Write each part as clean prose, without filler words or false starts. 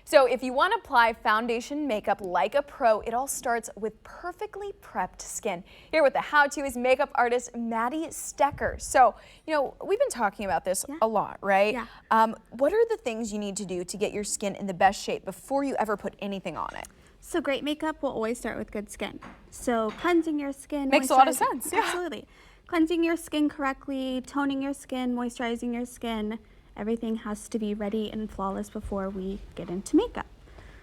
So if you want to apply foundation makeup like a pro, it all starts with perfectly prepped skin. Here with the how-to is makeup artist Madee Stecker. So, we've been talking about this a lot, right? Yeah. What are the things you need to do to get your skin in the best shape before you ever put anything on it? So great makeup will always start with good skin. So cleansing your skin. Makes a lot of sense. Yeah. Absolutely. Cleansing your skin correctly, toning your skin, moisturizing your skin. Everything has to be ready and flawless before we get into makeup.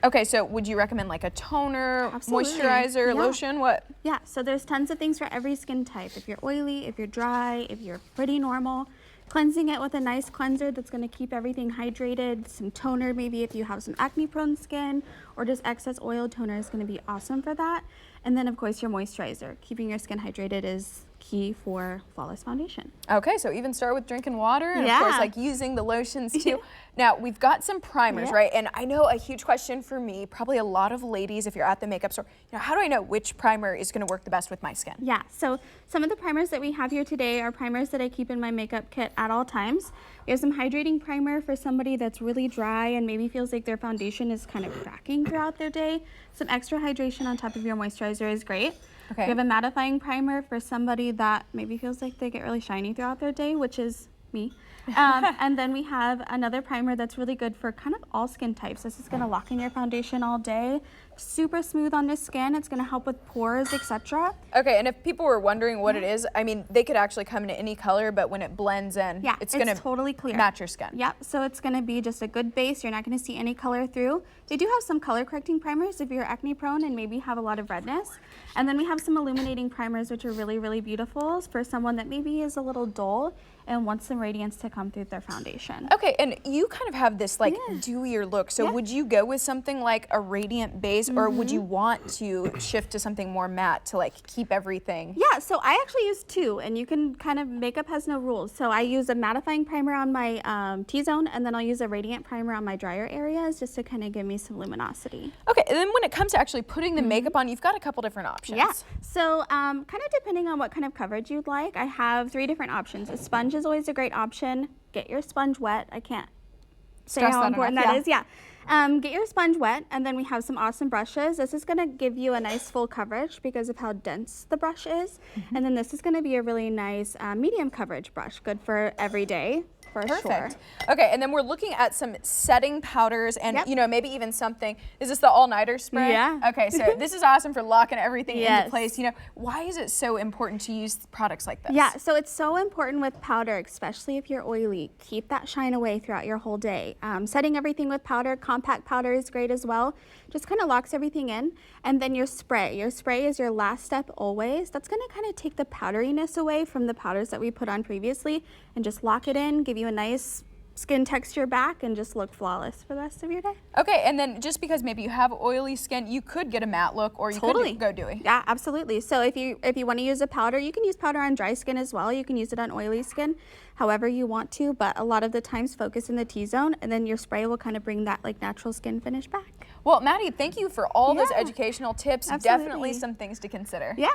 Okay, so would you recommend like a toner, Absolutely. moisturizer, Yeah. lotion, what? Yeah, so there's tons of things for every skin type. If you're oily, if you're dry, if you're pretty normal, cleansing it with a nice cleanser that's going to keep everything hydrated, some toner maybe if you have some acne prone skin or just excess oil, toner is going to be awesome for that. And then of course your moisturizer. Keeping your skin hydrated is key for flawless foundation. Okay, so even start with drinking water and of course like using the lotions too. Now we've got some primers, right? And I know a huge question for me, probably a lot of ladies if you're at the makeup store, how do I know which primer is going to work the best with my skin? Yeah, so some of the primers that we have here today are primers that I keep in my makeup kit at all times. We have some hydrating primer for somebody that's really dry and maybe feels like their foundation is kind of cracking throughout their day. Some extra hydration on top of your moisturizer is great. Okay. We have a mattifying primer for somebody that maybe feels like they get really shiny throughout their day, which is me. And then we have another primer that's really good for kind of all skin types. This is going to lock in your foundation all day. Super smooth on the skin. It's going to help with pores, etc. Okay, and if people were wondering what it is, I mean, they could actually come in any color, but when it blends in, it's going to totally clear. Match your skin. Yep, so it's going to be just a good base. You're not going to see any color through. They do have some color correcting primers if you're acne prone and maybe have a lot of redness. And then we have some illuminating primers, which are really, really beautiful for someone that maybe is a little dull and wants some radiance to come through their foundation. Okay, and you kind of have this like dewier look, so would you go with something like a radiant base or would you want to shift to something more matte to like keep everything? Yeah, so I actually use two, and you can kind of, makeup has no rules. So I use a mattifying primer on my T-zone, and then I'll use a radiant primer on my drier areas just to kind of give me some luminosity. Okay, and then when it comes to actually putting the makeup on, you've got a couple different options. Yeah, so kind of depending on what kind of coverage you'd like, I have 3 different options. A sponge is always a great option. Get your sponge wet. I can't say how important that is. Yeah. Get your sponge wet, and then we have some awesome brushes. This is going to give you a nice full coverage because of how dense the brush is. And then this is going to be a really nice medium coverage brush, good for every day. Perfect. Okay, and then we're looking at some setting powders and maybe even something. Is this the all-nighter spray? Yeah. Okay, so this is awesome for locking everything into place. Why is it so important to use products like this? Yeah, so it's so important with powder, especially if you're oily. Keep that shine away throughout your whole day. Setting everything with powder, compact powder is great as well. Just kind of locks everything in. And then your spray. Your spray is your last step always. That's going to kind of take the powderiness away from the powders that we put on previously and just lock it in, give you a nice skin texture back, and just look flawless for the rest of your day. Okay, and then just because maybe you have oily skin, you could get a matte look or you could go dewy. Yeah, absolutely. So if you want to use a powder, you can use powder on dry skin as well. You can use it on oily skin, however you want to, but a lot of the times focus in the T-zone, and then your spray will kind of bring that like natural skin finish back. Well, Madee, thank you for all those educational tips. Absolutely. Definitely some things to consider. Yeah.